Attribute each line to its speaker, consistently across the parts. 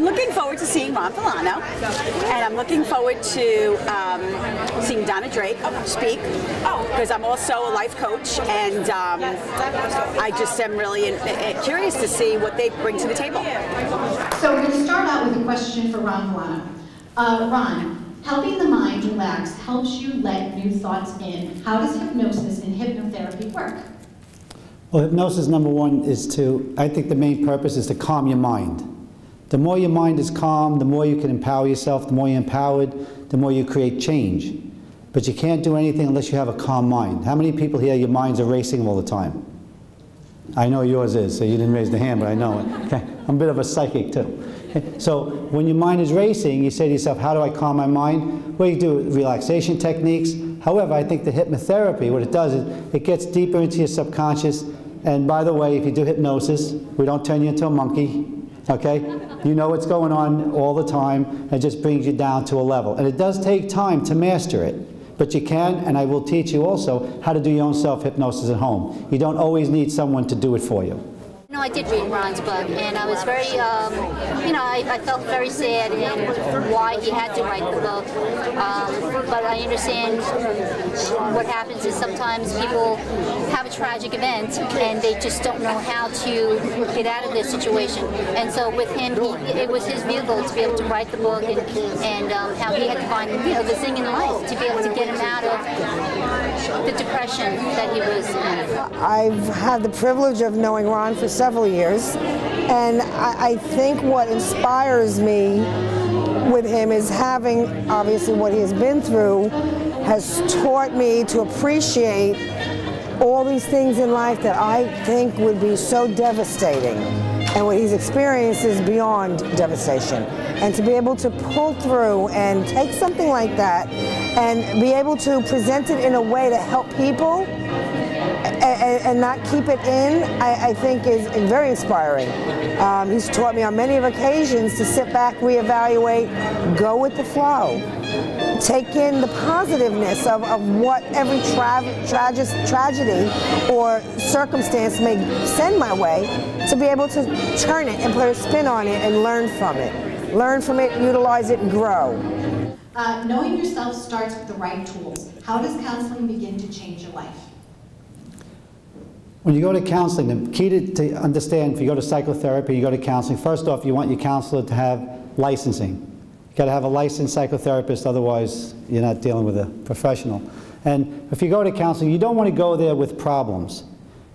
Speaker 1: I'm looking forward to seeing Ron Villano, and I'm looking forward to seeing Donna Drake speak, because I'm also a life coach, and I just am really curious to see what they bring to the table.
Speaker 2: So we're going to start out with a question for Ron Villano. Ron, helping the mind relax helps you let new thoughts in. How does hypnosis and hypnotherapy work?
Speaker 3: Well, hypnosis, number one, is to, I think the main purpose is to calm your mind. The more your mind is calm, the more you can empower yourself. The more you're empowered, the more you create change. But you can't do anything unless you have a calm mind. How many people here, your minds are racing all the time? I know yours is, so you didn't raise the hand, but I know it. Okay? I'm a bit of a psychic too. Okay? So when your mind is racing, you say to yourself, how do I calm my mind? Well, you do relaxation techniques. However, I think the hypnotherapy, what it does is it gets deeper into your subconscious. And by the way, if you do hypnosis, we don't turn you into a monkey. Okay? You know what's going on all the time. It just brings you down to a level. And it does take time to master it. But you can, and I will teach you also how to do your own self-hypnosis at home. You don't always need someone to do it for you.
Speaker 4: No, I did read Ron's book, and I was very, I felt very sad in why he had to write the book. But I understand what happens is sometimes people have a tragic event and they just don't know how to get out of this situation. And so with him, it was his vehicle to be able to write the book, and how he had to find the thing in life to be able to get him out of the depression that he was in.
Speaker 5: I've had the privilege of knowing Ron for several years, and I think what inspires me with him is having, obviously, what he has been through has taught me to appreciate all these things in life that I think would be so devastating. And what he's experienced is beyond devastation. And to be able to pull through and take something like that and be able to present it in a way to help people and not keep it in, I think is very inspiring. He's taught me on many occasions to sit back, reevaluate, go with the flow. Take in the positiveness of what every tragedy or circumstance may send my way, to be able to turn it and put a spin on it and learn from it. Learn from it, utilize it, and grow.
Speaker 2: Knowing yourself starts with the right tools. How does counseling begin to change your life?
Speaker 3: When you go to counseling, the key to understand, if you go to psychotherapy, you go to counseling, first off, you want your counselor to have licensing. You've got to have a licensed psychotherapist, otherwise you're not dealing with a professional. And if you go to counseling, you don't want to go there with problems.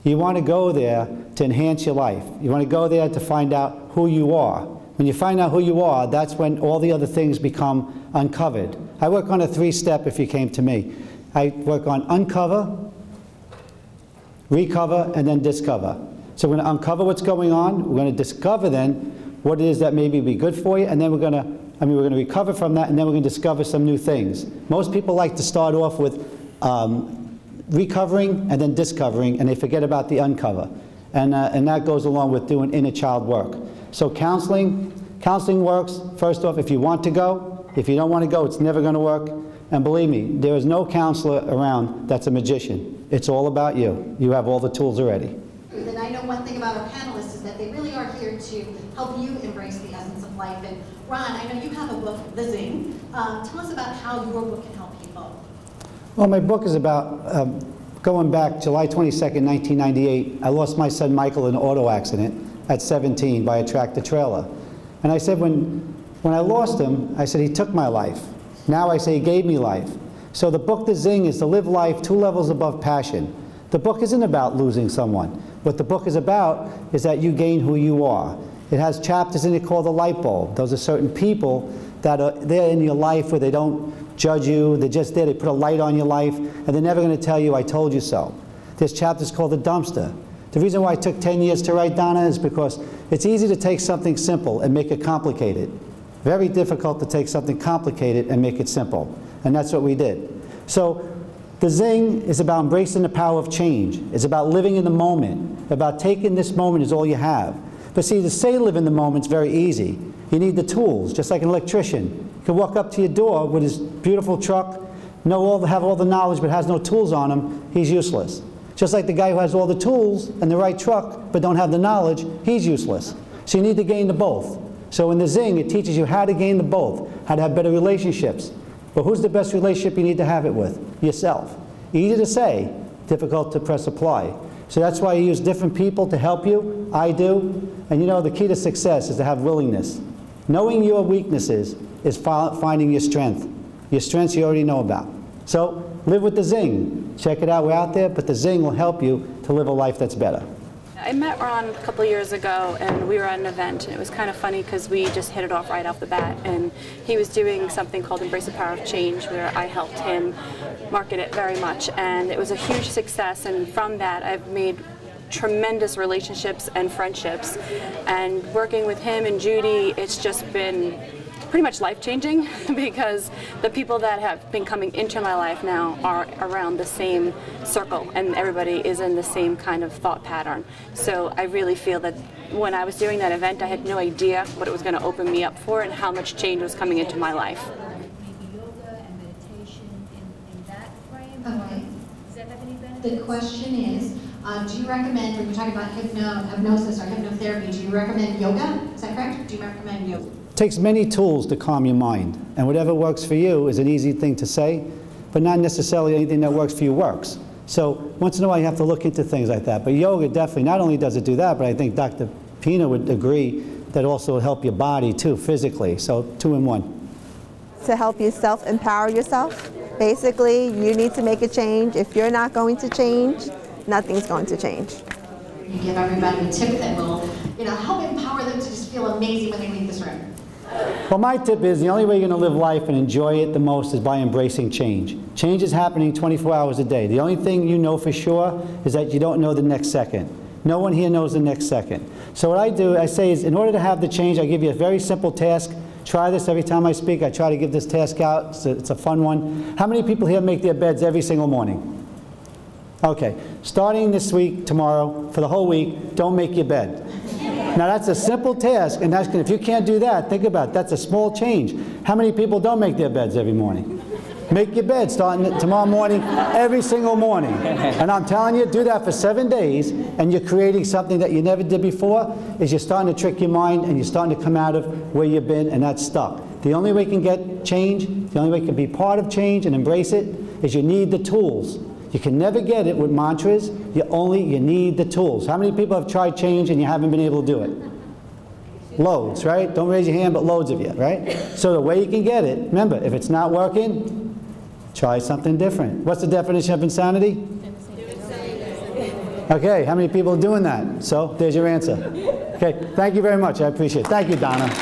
Speaker 3: You want to go there to enhance your life. You want to go there to find out who you are. When you find out who you are, that's when all the other things become uncovered. I work on a three-step if you came to me. I work on uncover, recover, and then discover. So we're going to uncover what's going on. We're going to discover then what it is that maybe be good for you, and then we're going to recover from that, and then we're going to discover some new things. Most people like to start off with recovering and then discovering, and they forget about the uncover. And that goes along with doing inner child work. So counseling works, first off, if you want to go. If you don't want to go, it's never going to work. And believe me, there is no counselor around that's a magician. It's all about you. You have all the tools already.
Speaker 2: And I know one thing about our panelists is that they really are here to help you embrace the essence of life. And Ron, I know you have a book, The Zing. Tell us about how your book can help people.
Speaker 3: Well, my book is about going back July 22nd, 1998. I lost my son Michael in an auto accident at 17 by a tractor trailer. And I said when I lost him, I said he took my life. Now I say he gave me life. So the book, The Zing, is to live life 2 levels above passion. The book isn't about losing someone. What the book is about is that you gain who you are. It has chapters in it called The Light Bulb. Those are certain people that are there in your life where they don't judge you. They're just there. They put a light on your life, and they're never going to tell you, I told you so. There's chapters called The Dumpster. The reason why it took 10 years to write, Donna, is because it's easy to take something simple and make it complicated. Very difficult to take something complicated and make it simple. And that's what we did. So The Zing is about embracing the power of change. It's about living in the moment, about taking this moment is all you have. But see, to say live in the moment is very easy. You need the tools, just like an electrician. You can walk up to your door with his beautiful truck, have all the knowledge but has no tools on him, he's useless. Just like the guy who has all the tools and the right truck but don't have the knowledge, he's useless. So you need to gain the both. So in the Zing, it teaches you how to gain the both, how to have better relationships. But who's the best relationship you need to have it with? Yourself. Easy to say, difficult to press apply. So that's why you use different people to help you. I do. And you know, the key to success is to have willingness. Knowing your weaknesses is finding your strength. Your strengths you already know about. So live with the Zing. Check it out, we're out there, but the Zing will help you to live a life that's better.
Speaker 6: I met Ron a couple of years ago, and we were at an event, and it was kind of funny because we just hit it off right off the bat, and he was doing something called Embrace the Power of Change, where I helped him market it very much, and it was a huge success, and from that I've made tremendous relationships and friendships, and working with him and Judy, it's just been pretty much life-changing because the people that have been coming into my life now are around the same circle, and everybody is in the same kind of thought pattern. So I really feel that when I was doing that event, I had no idea what it was going to open me up for and how much change was coming into my life.
Speaker 7: Maybe yoga and meditation in that frame?
Speaker 2: Okay.
Speaker 7: Does that have any benefits?
Speaker 2: The question is, do you recommend, when you're talking about hypnosis or hypnotherapy, do you recommend yoga? Is that correct? Do you recommend yoga?
Speaker 3: It takes many tools to calm your mind, and whatever works for you is an easy thing to say, but not necessarily anything that works for you works. So once in a while you have to look into things like that. But yoga definitely, not only does it do that, but I think Dr. Pina would agree that also will help your body too, physically. So 2 in 1.
Speaker 8: To help you self-empower yourself. Basically, you need to make a change. If you're not going to change, nothing's going to change.
Speaker 2: You give everybody a tip that will, help empower them to just feel amazing when they leave this room.
Speaker 3: Well, my tip is the only way you're going to live life and enjoy it the most is by embracing change. Change is happening 24 hours a day. The only thing you know for sure is that you don't know the next second. No one here knows the next second. So what I say is, in order to have the change, I give you a very simple task. Try this every time I speak. I try to give this task out. It's a fun one. How many people here make their beds every single morning? Okay, starting this week, tomorrow, for the whole week, don't make your bed. Now that's a simple task, and if you can't do that, think about it. That's a small change. How many people don't make their beds every morning? Make your bed starting tomorrow morning, every single morning. And I'm telling you, do that for 7 days, and you're creating something that you never did before, is you're starting to trick your mind, and you're starting to come out of where you've been, and that's stuck. The only way you can get change, the only way you can be part of change and embrace it, is you need the tools. You can never get it with mantras. You need the tools. How many people have tried change and you haven't been able to do it? Loads, right? Don't raise your hand, but loads of you, right? So the way you can get it, remember, if it's not working, try something different. What's the definition of insanity? Okay, how many people are doing that? So there's your answer. Okay, thank you very much. I appreciate it. Thank you, Donna.